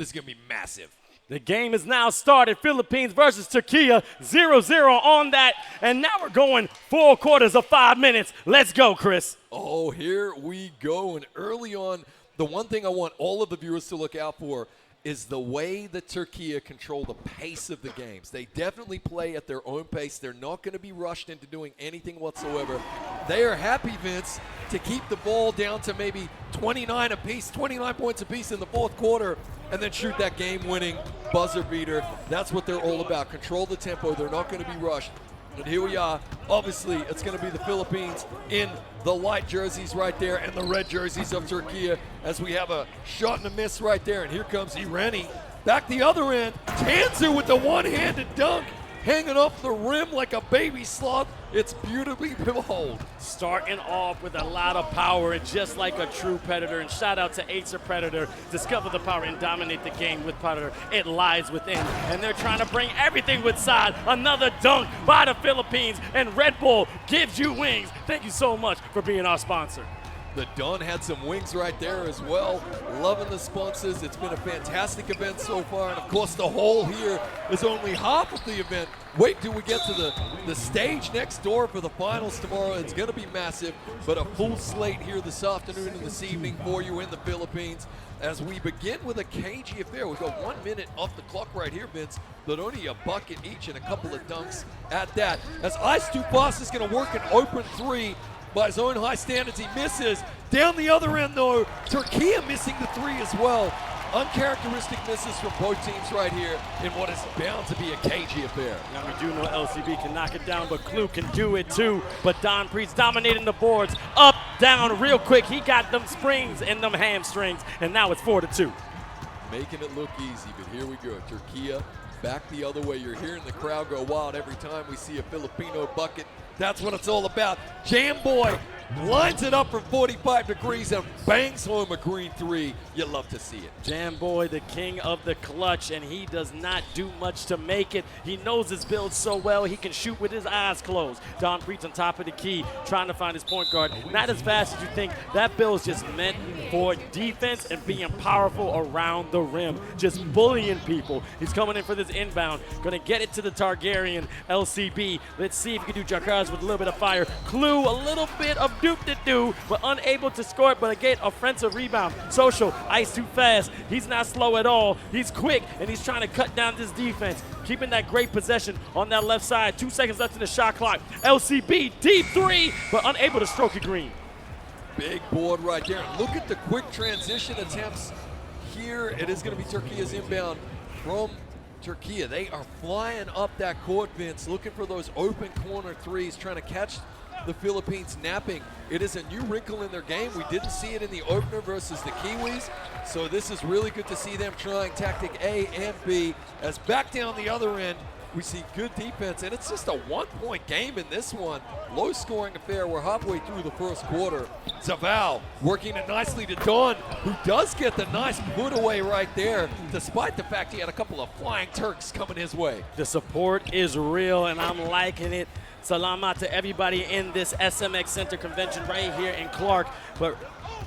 This is going to be massive. The game is now started. Philippines versus Turkey, 0-0 on that. And now we're going 4 quarters of 5 minutes. Let's go, Chris. Oh, here we go. And early on, the one thing I want all of the viewers to look out for is the way that Turkey control the pace of the games. They definitely play at their own pace. They're not going to be rushed into doing anything whatsoever. They are happy, Vince, to keep the ball down to maybe 29 apiece, 29 points apiece in the fourth quarter, and then shoot that game-winning buzzer beater. That's what they're all about. Control the tempo. They're not going to be rushed. And here we are. Obviously, it's going to be the Philippines in the light jerseys right there and the red jerseys of Turkey as we have a shot and a miss right there. And here comes Irani. Back the other end. 𝐒𝐮n𝐬𝐜𝐫𝐢𝐛𝐞 one-handed dunk. Hanging off the rim like a baby sloth. It's beautifully behold. Starting off with a lot of power and just like a true Predator. And shout out to Acer Predator. Discover the power and dominate the game with Predator. It lies within. And they're trying to bring everything with side. Another dunk by the Philippines. And Red Bull gives you wings. Thank you so much for being our sponsor. The Don had some wings right there as well. Loving the sponsors. It's been a fantastic event so far. And of course, the hole here is only half of the event. Wait till we get to the stage next door for the finals tomorrow. It's going to be massive, but a full slate here this afternoon and this evening for you in the Philippines. As we begin with a cagey affair. We've got 1 minute off the clock right here, Vince, but only a bucket each and a couple of dunks at that. As 𝐼𝐸 is going to work an open three. By his own high standards, he misses. Down the other end, though, Turkey missing the three as well. Uncharacteristic misses from both teams right here in what is bound to be a cagey affair. Now we do know 𝐿CB can knock it down, but 𝐒𝐿 can do it too. But Don Priest dominating the boards. Up, down, real quick. He got them springs and them hamstrings, and now it's 4-2. Making it look easy, but here we go. Turkey back the other way. You're hearing the crowd go wild every time we see a Filipino bucket. That's what it's all about. Jam Boy lines it up from 45 degrees and bangs home a green three. You love to see it. Jam Boy, the king of the clutch, and he does not do much to make it. He knows his build so well, he can shoot with his eyes closed. Don Priest on top of the key, trying to find his point guard. Not as fast as you think. That build is just meant for defense and being powerful around the rim. Just bullying people. He's coming in for this inbound. Going to get it to the Targaryen 𝐿CB. Let's see if he can do Jakarz with a little bit of fire. 𝐒𝐿, a little bit of doop-de-doo, but unable to score it, but again, offensive rebound. Social, ice too fast. He's not slow at all. He's quick, and he's trying to cut down this defense. Keeping that great possession on that left side. 2 seconds left in the shot clock. 𝐿CB, deep three, but unable to stroke it green. Big board right there. Look at the quick transition attempts here. It is going to be Turkey's inbound from Turkey. They are flying up that court, Vince, looking for those open corner threes, trying to catch the Philippines napping. It is a new wrinkle in their game. We didn't see it in the opener versus the Kiwis, so this is really good to see them trying tactic A and B. As back down the other end, we see good defense, and it's just a 1-point game in this one. Low-scoring affair. We're halfway through the first quarter. 𝐸𝐸 working it nicely to Don, who does get the nice put away right there, despite the fact he had a couple of flying Turks coming his way. The support is real, and I'm liking it. Salamat to everybody in this SMX Center convention right here in Clark. But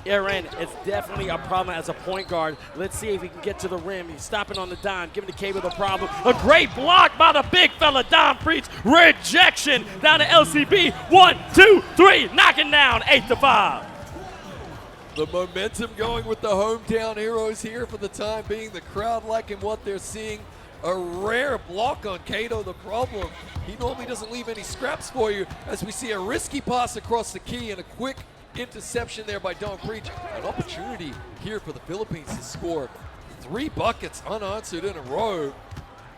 Aaron, it's definitely a problem as a point guard. Let's see if he can get to the rim. He's stopping on the dime, giving the cable the problem. A great block by the big fella, Don Priest. Rejection down to 𝐿CB. 1, 2, 3, knocking down 8-5. The momentum going with the hometown heroes here for the time being. The crowd liking what they're seeing. A rare block on 𝐤𝐫𝐞. The problem, he normally doesn't leave any scraps for you, as we see a risky pass across the key and a quick interception there by Don Priest. An opportunity here for the Philippines to score 3 buckets unanswered in a row.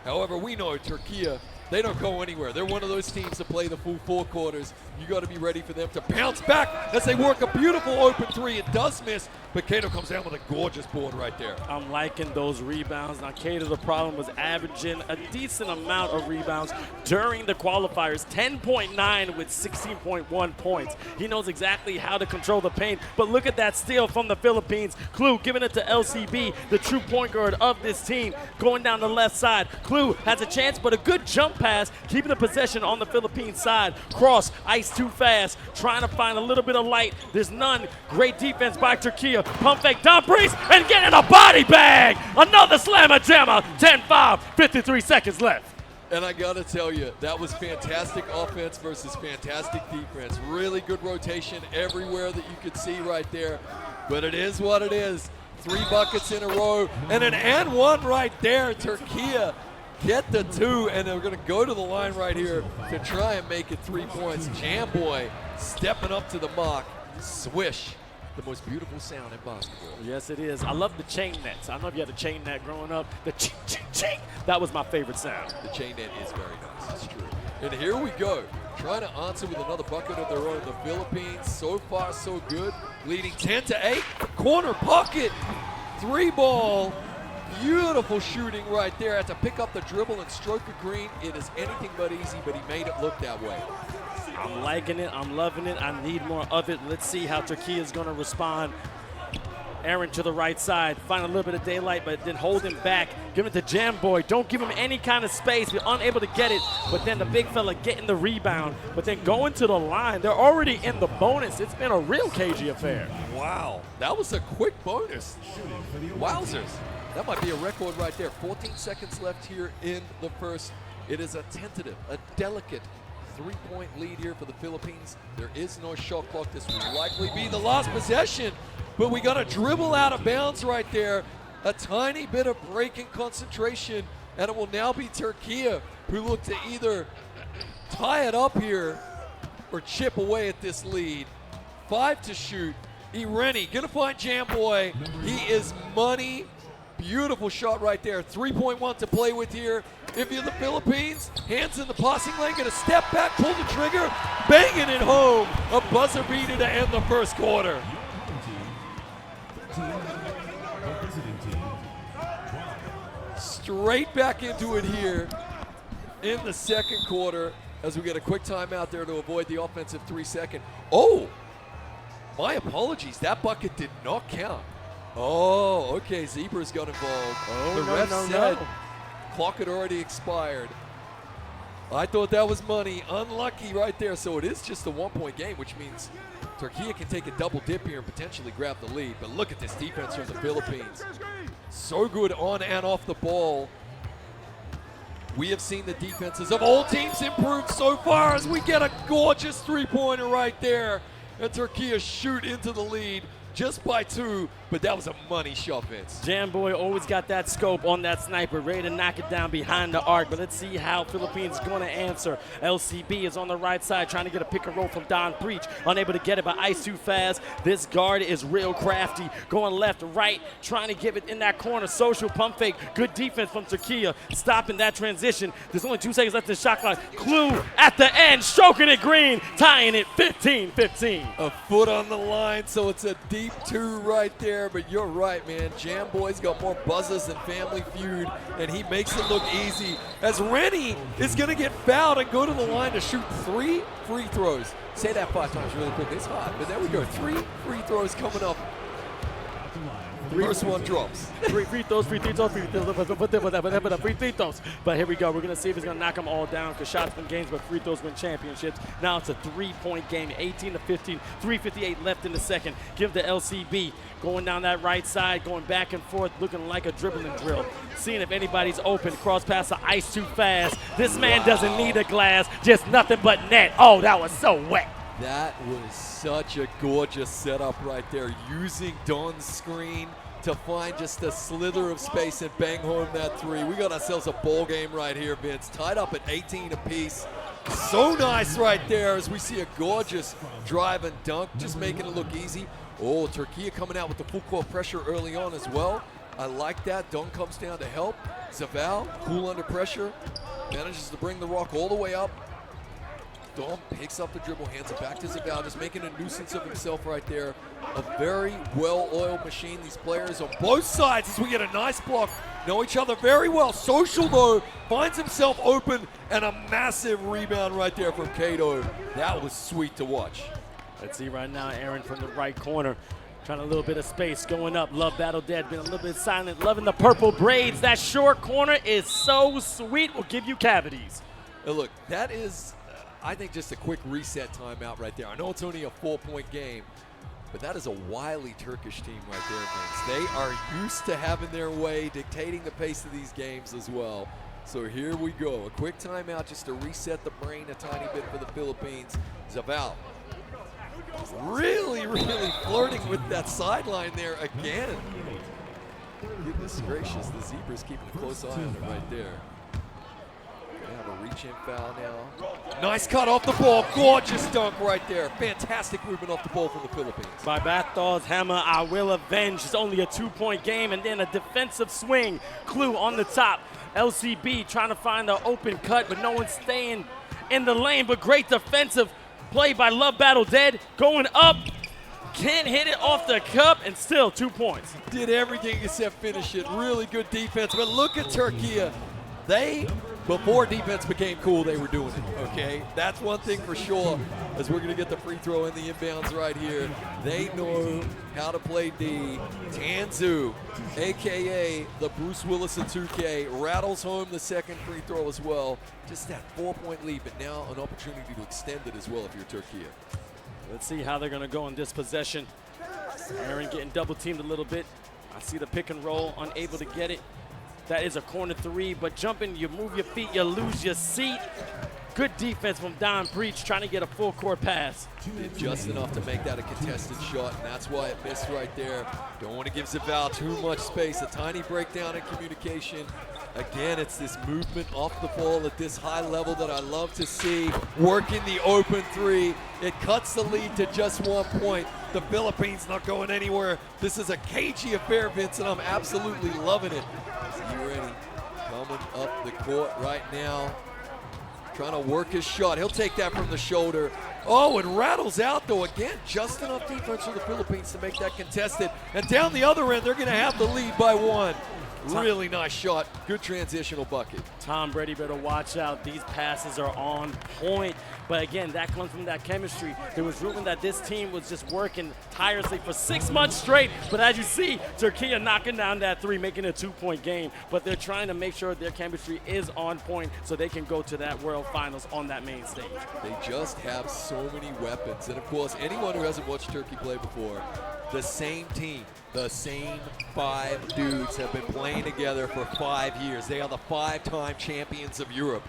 However, we know Turkey, they don't go anywhere. They're one of those teams that play the full 4 quarters. You got to be ready for them to bounce back as they work a beautiful open three. It does miss, but 𝐤𝐫𝐞 comes down with a gorgeous board right there. I'm liking those rebounds. Now, 𝐤𝐫𝐞, the problem was averaging a decent amount of rebounds during the qualifiers. 10.9 with 16.1 points. He knows exactly how to control the paint, but look at that steal from the Philippines. 𝐒𝐿 giving it to 𝐿CB, the true point guard of this team, going down the left side. 𝐒𝐿 has a chance, but a good jump pass, keeping the possession on the Philippines side. Cross, ice too fast, trying to find a little bit of light. There's none. Great defense by Turkey. Pump fake, Don Priest, and getting a body bag. Another slammer jammer. 10-5, 53 seconds left. And I got to tell you, that was fantastic offense versus fantastic defense. Really good rotation everywhere that you could see right there. But it is what it is. 3 buckets in a row and an and one right there. 𝐸𝐞𝐫𝐞 get the 2, and they're going to go to the line right here to try and make it 3 points. Jamboy stepping up to the mark. Swish, the most beautiful sound in basketball. Yes, it is. I love the chain nets. I don't know if you had a chain net growing up. The ching, ching, ching. That was my favorite sound. The chain net is very nice. It's true. And here we go. Trying to answer with another bucket of their own. The Philippines, so far so good. Leading 10-8. Corner pocket. 3-ball. Beautiful shooting right there. Had to pick up the dribble and stroke the green. It is anything but easy, but he made it look that way. I'm liking it. I'm loving it. I need more of it. Let's see how 𝐸𝐞𝐫𝐞 is going to respond. Aaron to the right side. Find a little bit of daylight, but then hold him back. Give it to Jamboy. Don't give him any kind of space. We're unable to get it. But then the big fella getting the rebound. But then going to the line. They're already in the bonus. It's been a real cagey affair. Wow. That was a quick bonus. Wowzers. That might be a record right there. 14 seconds left here in the first. It is a tentative, a delicate 3-point lead here for the Philippines. There is no shot clock. This will likely be the last possession, but we got a dribble out of bounds right there. A tiny bit of break in concentration, and it will now be 𝐸𝐞𝐫𝐞 who look to either tie it up here or chip away at this lead. 5 to shoot. 𝐒𝐮𝐬𝐜𝐫𝐤 gonna find Jamboy. He is money. Beautiful shot right there. 3.1 to play with here. If you're the Philippines, hands in the passing lane, gonna step back, pull the trigger, banging it home. A buzzer beater to end the first quarter. Straight back into it here in the second quarter as we get a quick timeout there to avoid the offensive 3-second. Oh, my apologies. That bucket did not count. Oh, okay, Zebra's got involved. Oh, the ref said clock had already expired. I thought that was money. Unlucky right there. So it is just a 1-point game, which means 𝐸𝐞𝐫𝐞 can take a double dip here and potentially grab the lead. But look at this defense from the Philippines. So good on and off the ball. We have seen the defenses of all teams improve so far as we get a gorgeous 3-pointer right there. And 𝐸𝐞𝐫𝐞 shoot into the lead just by 2, but that was a money shot, Vince. Jamboy always got that scope on that sniper, ready to knock it down behind the arc. But let's see how Philippines is going to answer. LCB is on the right side trying to get a pick and roll from Don Preach. Unable to get it, but ice too fast. This guard is real crafty. Going left, right, trying to give it in that corner. Social pump fake. Good defense from 𝐸𝐞𝐫𝐞. Stopping that transition. There's only 2 seconds left in the shot clock. 𝐶LUE at the end, stroking it green, tying it 15-15. A foot on the line, so it's a deep 2 right there, but you're right, man. Jamboy's got more buzzers than Family Feud, and he makes it look easy. As Rennie is going to get fouled and go to the line to shoot 3 free throws. Say that 5 times really quick. It's hot, but there we go. 3 free throws coming up. First one drops. Free throws. But here we go. We're going to see if he's going to knock them all down because shots win games, but free throws win championships. Now it's a 3-point game, 18-15, 3:58 left in the second. Give the LCB going down that right side, going back and forth, looking like a dribbling drill. Seeing if anybody's open. Cross pass the ice too fast. This man doesn't need a glass, just nothing but net. Oh, that was so wet. That was such a gorgeous setup right there, using Don's screen to find just a slither of space and bang home that 3. We got ourselves a ball game right here, Vince. Tied up at 18 apiece. So nice right there as we see a gorgeous drive and dunk, just making it look easy. Oh, 𝐸𝐞𝐫𝐞 coming out with the full court pressure early on as well. I like that. Don comes down to help. 𝐸𝐵, cool under pressure, manages to bring the rock all the way up. Don picks up the dribble, hands it back to 𝐸𝐵, just making a nuisance of himself right there. A very well-oiled machine. These players on both sides as we get a nice block. Know each other very well. Social, though, finds himself open, and a massive rebound right there from 𝐸𝐞𝐫𝐞. That was sweet to watch. Let's see right now, Aaron from the right corner. Trying a little bit of space going up. Love Battle Dead, been a little bit silent. Loving the purple braids. That short corner is so sweet. Will give you cavities. Now look, that is, I think, just a quick reset timeout right there. I know it's only a 4-point game, But that is a wily Turkish team right there, Vince. They are used to having their way, dictating the pace of these games as well. So here we go. A quick timeout just to reset the brain a tiny bit for the Philippines. 𝐒𝐫𝐤 really flirting with that sideline there again. Goodness gracious, the Zebras keeping a close eye on it right there. Gonna have a reach-in foul now. Nice cut off the ball. Gorgeous dunk right there. Fantastic movement off the ball from the Philippines. By Bathaw's hammer, I will avenge. It's only a 2-point game, and then a defensive swing. 𝐒𝐿 on the top. LCB trying to find the open cut, but no one's staying in the lane. But great defensive play by Love Battle Dead. Going up. Can't hit it off the cup, and still 2 points. Did everything except finish it. Really good defense. But look at Turkey. Before defense became cool, they were doing it, okay? That's one thing for sure, as we're going to get the free throw in the inbounds right here. They know how to play D. Tanzu, a.k.a. the Bruce Willis of 2K, rattles home the second free throw as well. Just that 4-point lead, but now an opportunity to extend it as well if you're Turkey. Let's see how they're going to go in this possession. Aaron getting double teamed a little bit. I see the pick and roll, unable to get it. That is a corner three, but jumping, you move your feet, you lose your seat. Good defense from Don Breach trying to get a full court pass. Did just enough to make that a contested shot, and that's why it missed right there. Don't want to give 𝐒𝐫𝐤 too much space. A tiny breakdown in communication. Again, it's this movement off the ball at this high level that I love to see. Working the open three. It cuts the lead to just 1 point. The Philippines not going anywhere. This is a cagey affair, Vince, and I'm absolutely loving it. See ready. Coming up the court right now. Trying to work his shot. He'll take that from the shoulder. Oh, it rattles out, though. Again, just enough defense for the Philippines to make that contested. And down the other end, they're going to have the lead by 1. Really nice shot. Good transitional bucket. Tom Brady better watch out. These passes are on point. But again, that comes from that chemistry. There was rumor that this team was just working tirelessly for 6 months straight. But as you see, Turkey are knocking down that three, making a 2-point game. But they're trying to make sure their chemistry is on point so they can go to that World Finals on that main stage. They just have so many weapons. And of course, anyone who hasn't watched Turkey play before, the same team, the same 5 dudes have been playing together for 5 years. They are the 5-time champions of Europe.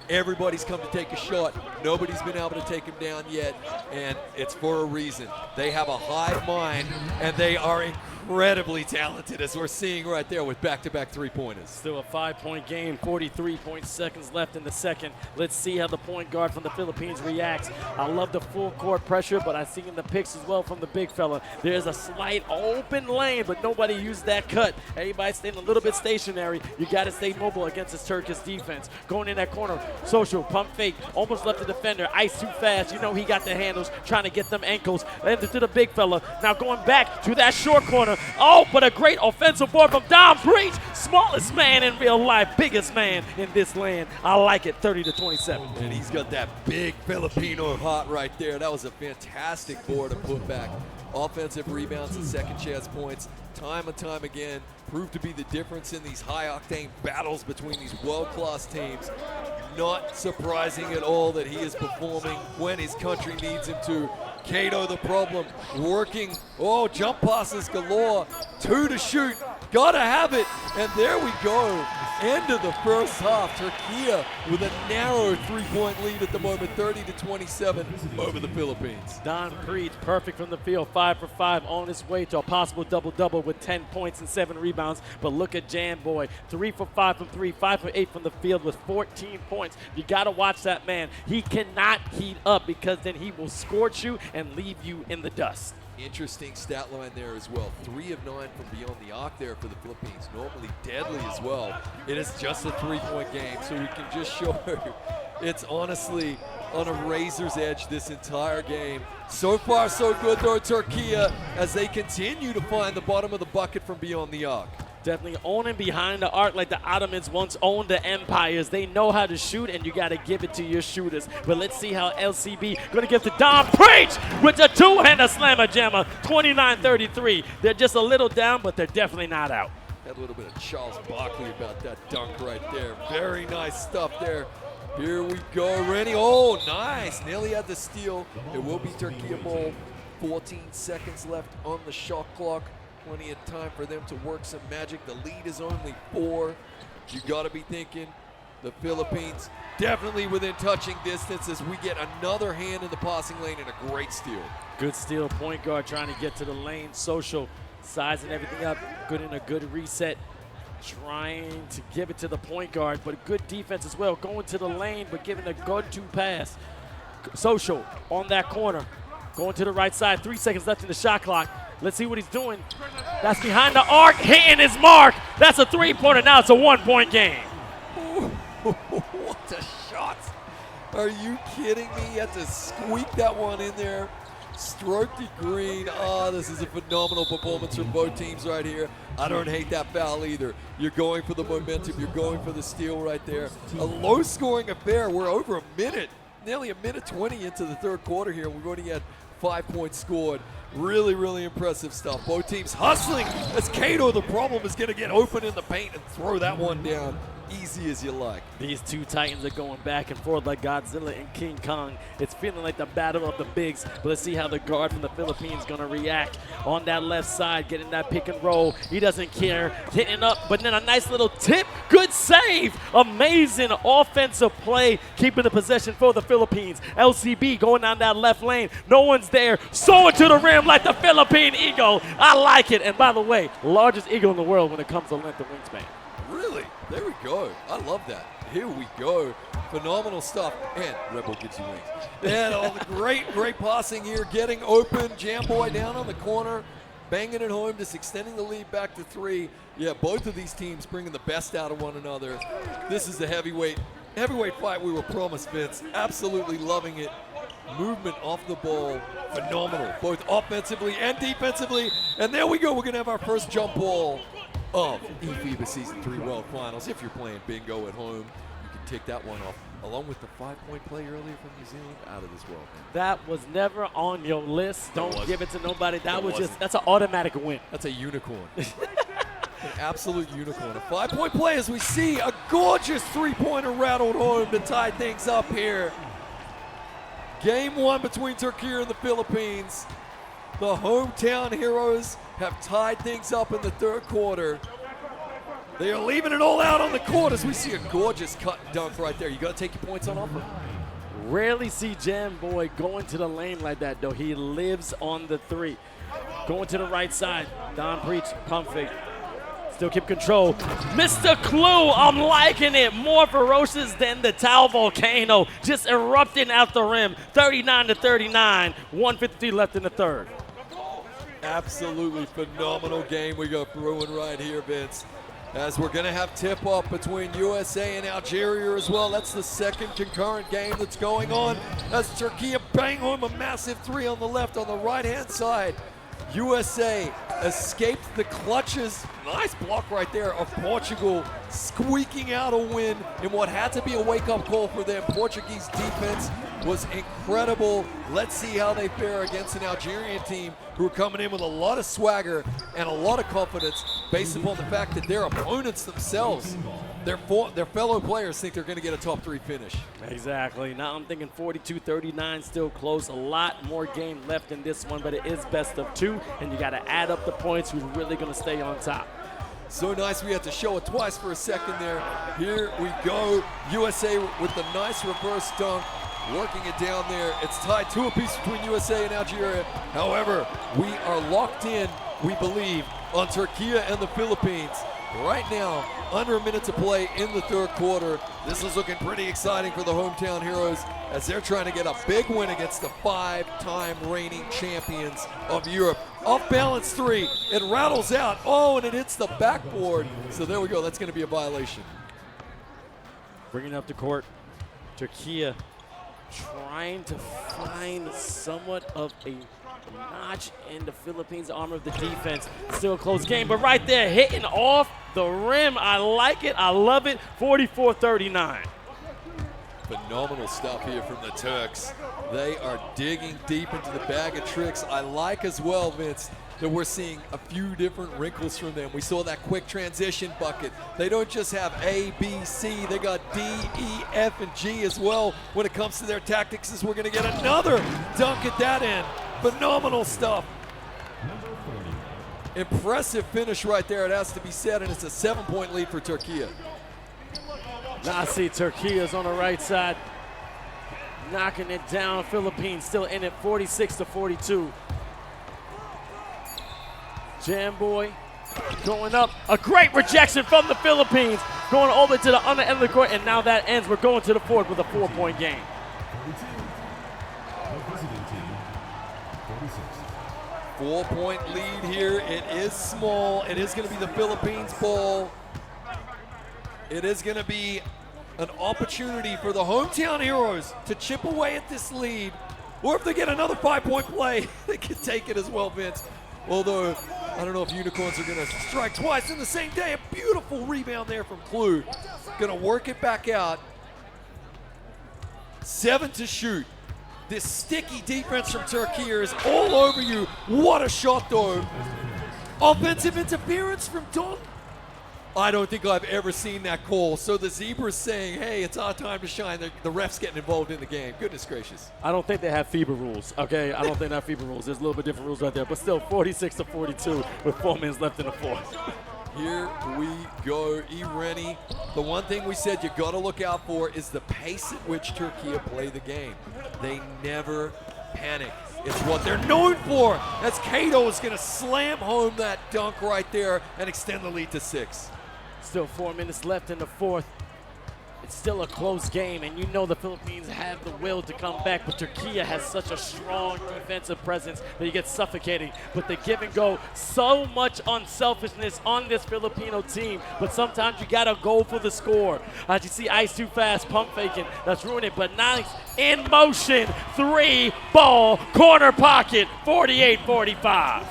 Everybody's come to take a shot. Nobody's been able to take him down yet, and it's for a reason. They have a hive mind, and they are incredibly talented, as we're seeing right there with back-to-back 3-pointers. Still a 5-point game, 43 seconds left in the second. Let's see how the point guard from the Philippines reacts. I love the full court pressure, but I see in the picks as well from the big fella. There's a slight open lane, but nobody used that cut. Everybody staying a little bit stationary. You got to stay mobile against this Turkish defense. Going in that corner, social, pump fake, almost left the defender. Ice too fast. You know he got the handles, trying to get them ankles. Landed to the big fella. Now going back to that short corner. Oh, but a great offensive board from Don Breach. Smallest man in real life, biggest man in this land. I like it, 30-27. And he's got that big Filipino heart right there. That was a fantastic board and put back. Offensive rebounds and second chance points, time and time again, proved to be the difference in these high-octane battles between these world-class teams. Not surprising at all that he is performing when his country needs him to. 𝐞𝐫𝐞 the problem, working, jump passes galore, 2 to shoot, gotta have it, and there we go. End of the first half, Turkey with a narrow 3-point lead at the moment, 30-27 over the Philippines. Don Breach, perfect from the field, 5 for 5, on his way to a possible double-double with 10 points and 7 rebounds. But look at Jan Boy, 3 for 5 from 3, 5 for 8 from the field with 14 points. You gotta watch that man. He cannot heat up because then he will scorch you and leave you in the dust. Interesting stat line there as well. 3 of 9 from beyond the arc there for the Philippines. Normally deadly as well. It is just a 3-point game, so we can just show it's honestly on a razor's edge this entire game. So far, so good though, Turkey, as they continue to find the bottom of the bucket from beyond the arc. Definitely owning behind the arc like the Ottomans once owned the empires. They know how to shoot, and you got to give it to your shooters. But let's see how LCB going to give to Don Breach with the 2-hander slammer jammer, 29-33. They're just a little down, but they're definitely not out. Had a little bit of Charles Barkley about that dunk right there. Very nice stuff there. Here we go, Rennie. Oh, nice. Nearly had the steal. It will be Turkey ball. 14 seconds left on the shot clock. Plenty of time for them to work some magic. The lead is only 4. You got to be thinking the Philippines definitely within touching distance as we get another hand in the passing lane and a great steal. Good steal, point guard trying to get to the lane. Social, sizing everything up, good in a good reset. Trying to give it to the point guard, but good defense as well. Going to the lane, but giving a go-to pass. Social on that corner. Going to the right side, 3 seconds left in the shot clock. Let's see what he's doing. That's behind the arc, hitting his mark. That's a three-pointer, now it's a one-point game. What a shot. Are you kidding me? You had to squeak that one in there. Stroked it green. This is a phenomenal performance from both teams right here. I don't hate that foul either. You're going for the momentum. You're going for the steal right there. A low-scoring affair. We're over a minute, nearly a minute 20 into the third quarter here. We've already had 5 points scored. Really, really impressive stuff. Both teams hustling as 𝐤𝐫𝐞, the problem, is going to get open in the paint and throw that one down easy as you like. These two Titans are going back and forth like Godzilla and King Kong. It's feeling like the battle of the bigs, but let's see how the guard from the Philippines is going to react. On that left side, getting that pick and roll. He doesn't care, hitting up, but then a nice little tip. Good save. Amazing offensive play, keeping the possession for the Philippines. LCB going down that left lane. No one's there. Soaring to the rim like the Philippine Eagle. I like it. And by the way, largest eagle in the world when it comes to length of wingspan. Really? There we go. I love that. Here we go. Phenomenal stuff. And Rebel gives you wings. And all the great passing here. Getting open. Jam Boy down on the corner. Banging it home. Just extending the lead back to 3. Yeah, both of these teams bringing the best out of one another. This is the heavyweight fight we were promised, Vince. Absolutely loving it. Movement off the ball. Phenomenal. Both offensively and defensively. And there we go. We're going to have our first jump ball of eFIBA Season 3 World Finals. If you're playing bingo at home, you can take that one off, along with the 5-point play earlier from New Zealand. Out of this world, man. That was never on your list. Don't give it to nobody. That's an automatic win. That's a unicorn. An absolute unicorn. A 5-point play as we see a gorgeous 3-pointer rattled home to tie things up here. Game 1 between Turkey and the Philippines. The hometown heroes have tied things up in the third quarter. They are leaving it all out on the court as we see a gorgeous cut and dunk right there. You got to take your points on offer. Rarely see Jam Boy going to the lane like that, though. He lives on the 3. Going to the right side. Don Preach, pump fake. Still keep control. Mr. Clue, I'm liking it. More ferocious than the Tau volcano. Just erupting out the rim. 39-39. 1:53 left in the third. Absolutely phenomenal game we got brewing right here, Vince. As we're going to have tip-off between USA and Algeria as well. That's the second concurrent game that's going on. As Turkey bang home a massive 3 on the left. On the right-hand side, USA escaped the clutches. Nice block right there of Portugal, squeaking out a win in what had to be a wake-up call for them. Portuguese defense was incredible. Let's see how they fare against an Algerian team who are coming in with a lot of swagger and a lot of confidence based upon the fact that their opponents themselves, their fellow players, think they're going to get a top 3 finish. Exactly. Now I'm thinking 42-39, still close. A lot more game left in this one, but it is best of 2, and you got to add up the points. Who's really going to stay on top? So nice we had to show it twice for a second there. Here we go. USA with the nice reverse dunk, working it down there. It's tied 2 apiece between USA and Algeria. However, we are locked in, we believe, on Turkey and the Philippines. Right now, under a minute to play in the third quarter. This is looking pretty exciting for the hometown heroes as they're trying to get a big win against the 5-time reigning champions of Europe. Off balance 3, it rattles out. Oh, and it hits the backboard. So there we go, that's going to be a violation. Bringing up the court, Turkey trying to find somewhat of a notch in the Philippines' armor of the defense. Still a close game, but right there, hitting off the rim. I like it. I love it. 44-39. Phenomenal stuff here from the Turks. They are digging deep into the bag of tricks. I like as well, Vince, that we're seeing a few different wrinkles from them. We saw that quick transition bucket. They don't just have A, B, C. They got D, E, F, and G as well when it comes to their tactics, as we're going to get another dunk at that end. Phenomenal stuff. Impressive finish right there, it has to be said, and it's a 7-point lead for Turkey. Now I see Turkey is on the right side, knocking it down. Philippines still in it, 46-42. Jamboy going up. A great rejection from the Philippines, going all the way to the other end of the court, and now that ends. We're going to the fourth with a 4-point game. 4-point lead here. It is small. It is going to be the Philippines' ball. It is going to be an opportunity for the hometown heroes to chip away at this lead. Or if they get another 5-point play, they can take it as well, Vince. Although, I don't know if Unicorns are going to strike twice in the same day. A beautiful rebound there from 𝐒𝐿. Going to work it back out. 7 to shoot. This sticky defense from Turkey is all over you. What a shot, though. Offensive interference from Don. I don't think I've ever seen that call. So the Zebra's saying, hey, it's our time to shine. The ref's getting involved in the game. Goodness gracious. I don't think they have FIBA rules, okay? I don't think they have FIBA rules. There's a little bit different rules right there. But still, 46-42 with 4 minutes left in the fourth. Here we go, 𝐒𝐿𝐵. The one thing we said you got to look out for is the pace at which Turkey play the game. They never panic. It's what they're known for. As 𝐤𝐫𝐞 is going to slam home that dunk right there and extend the lead to 6. Still 4 minutes left in the fourth. It's still a close game, and you know the Philippines have the will to come back, but Turkey has such a strong defensive presence that you get suffocating. But the give and go, so much unselfishness on this Filipino team, but sometimes you gotta go for the score. As you see Ice too fast, pump faking, that's ruining it, but nice in motion, 3-ball, corner pocket, 48-45.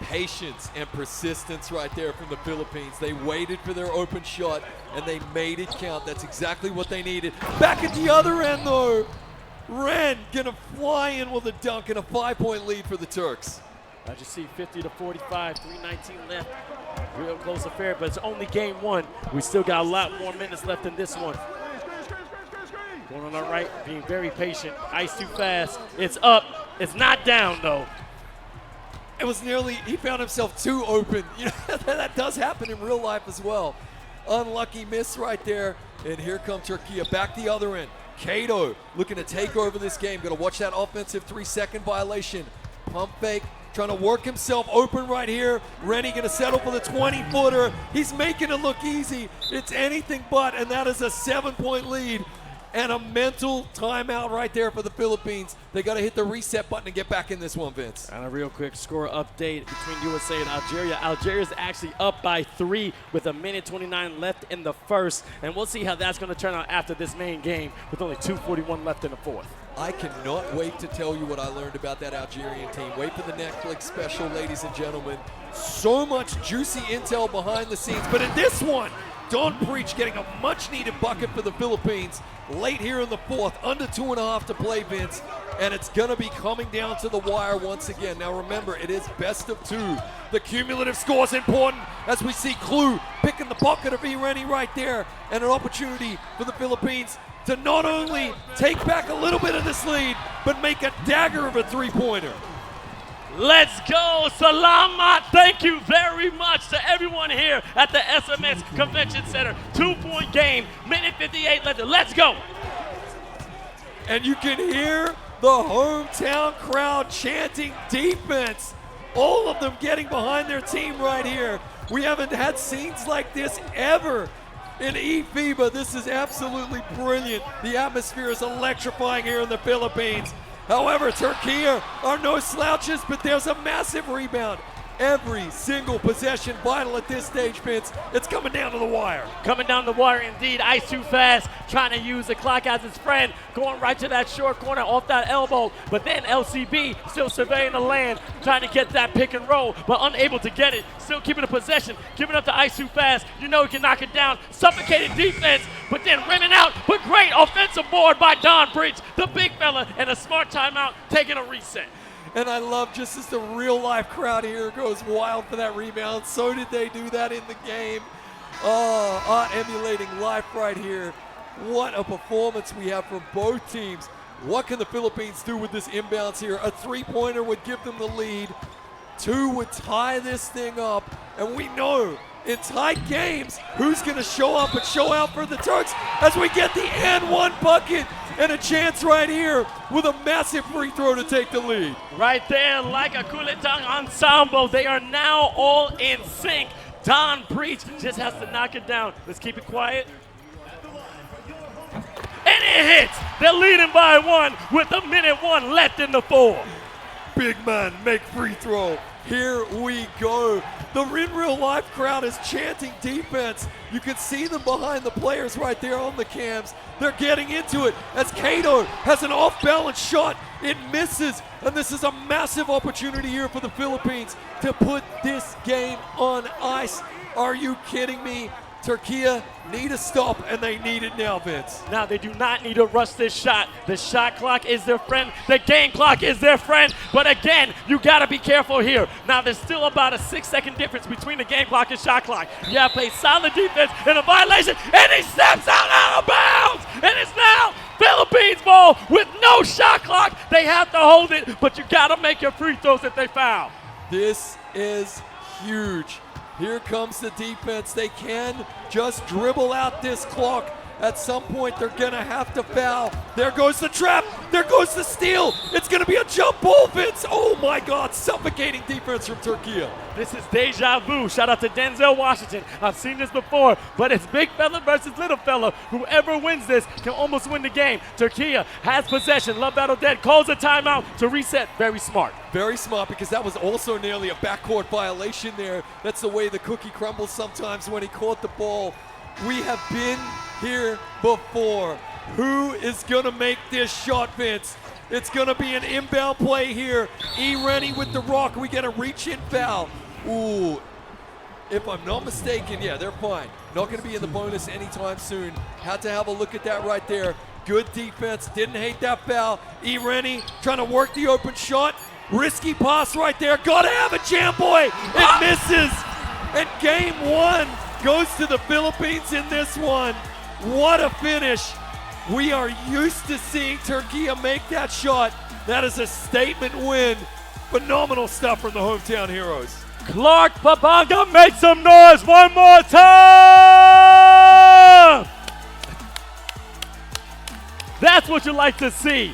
Patience and persistence right there from the Philippines. They waited for their open shot and they made it count. That's exactly what they needed. Back at the other end though, Ren gonna fly in with a dunk and a 5-point lead for the Turks. As you see 50-45, 3:19 left. Real close affair, but it's only game one. We still got a lot more minutes left in this one. Going on our right, being very patient. Ice too fast. It's up. It's not down though. It was nearly, he found himself too open. You know, that does happen in real life as well. Unlucky miss right there. And here comes Turkey back the other end. 𝐤𝐫𝐞 looking to take over this game. Gonna watch that offensive 3-second violation. Pump fake, trying to work himself open right here. Rennie gonna settle for the 20-footer. He's making it look easy. It's anything but, and that is a 7-point lead. And a mental timeout right there for the Philippines. They got to hit the reset button and get back in this one, Vince. And a real quick score update between USA and Algeria. Algeria's actually up by 3 with 1:29 left in the first. And we'll see how that's going to turn out after this main game with only 2:41 left in the fourth. I cannot wait to tell you what I learned about that Algerian team. Wait for the Netflix special, ladies and gentlemen. So much juicy intel behind the scenes. But in this one, Don Preach getting a much-needed bucket for the Philippines late here in the fourth, under 2.5 to play, Vince, and it's going to be coming down to the wire once again. Now remember, it is best of 2. The cumulative score is important as we see 𝐒𝐿 picking the pocket of 𝐒𝐿𝐵 right there, and an opportunity for the Philippines to not only take back a little bit of this lead, but make a dagger of a 3-pointer. Let's go. Salamat. Thank you very much to everyone here at the SMS Convention Center. 2-point game, minute 58 left. Let's go. And you can hear the hometown crowd chanting defense. All of them getting behind their team right here. We haven't had scenes like this ever in eFIBA. This is absolutely brilliant. The atmosphere is electrifying here in the Philippines. However, Turkey are no slouches, but there's a massive rebound. Every single possession vital at this stage, Vince. It's coming down to the wire. Coming down the wire indeed. Ice too fast, trying to use the clock as his friend, going right to that short corner off that elbow. But then LCB still surveying the land, trying to get that pick and roll, but unable to get it. Still keeping the possession, giving up to Ice too fast. You know he can knock it down. Suffocating defense, but then rimming out. But great offensive board by Don Preach, the big fella, and a smart timeout, taking a reset. And I love just as the real-life crowd here goes wild for that rebound. So did they do that in the game. Emulating life right here. What a performance we have from both teams. What can the Philippines do with this inbounds here? A three-pointer would give them the lead. 2 would tie this thing up. And we know in tight games who's going to show up and show out for the Turks as we get the and one bucket and a chance right here with a massive free throw to take the lead. Right there, like a Kulitan ensemble, they are now all in sync. Don Breach just has to knock it down. Let's keep it quiet. And it hits. They're leading by 1 with a minute 1 left in the 4. Big man, make free throw. Here we go. The in real life crowd is chanting defense. You can see them behind the players right there on the cams. They're getting into it as 𝐤𝐫𝐞 has an off-balance shot. It misses, and this is a massive opportunity here for the Philippines to put this game on ice. Are you kidding me? Turkey need a stop, and they need it now, Vince. Now, they do not need to rush this shot. The shot clock is their friend. The game clock is their friend. But again, you got to be careful here. Now, there's still about a 6-second difference between the game clock and shot clock. You got to play solid defense and a violation, and he steps out of bounds. And it's now Philippines ball with no shot clock. They have to hold it, but you got to make your free throws if they foul. This is huge. Here comes the defense. They can just dribble out this clock. At some point, they're going to have to foul. There goes the trap. There goes the steal. It's going to be a jump ball, Vince. Oh, my God. Suffocating defense from Turkey. This is deja vu. Shout out to Denzel Washington. I've seen this before, but it's big fella versus little fella. Whoever wins this can almost win the game. Turkey has possession. Love Battle Dead calls a timeout to reset. Very smart. Very smart, because that was also nearly a backcourt violation there. That's the way the cookie crumbles sometimes when he caught the ball. We have been here before. Who is going to make this shot, Vince? It's going to be an inbound play here. 𝐒𝐿 with the rock. We get a reach-in foul. Ooh, if I'm not mistaken, yeah, they're fine. Not going to be in the bonus anytime soon. Had to have a look at that right there. Good defense. Didn't hate that foul. 𝐒𝐿 trying to work the open shot. Risky pass right there. Got to have a jam, boy. It misses. And game 1 goes to the Philippines in this one. What a finish. We are used to seeing Turkey make that shot. That is a statement win. Phenomenal stuff from the hometown heroes. Clark Papanga, make some noise one more time. That's what you like to see.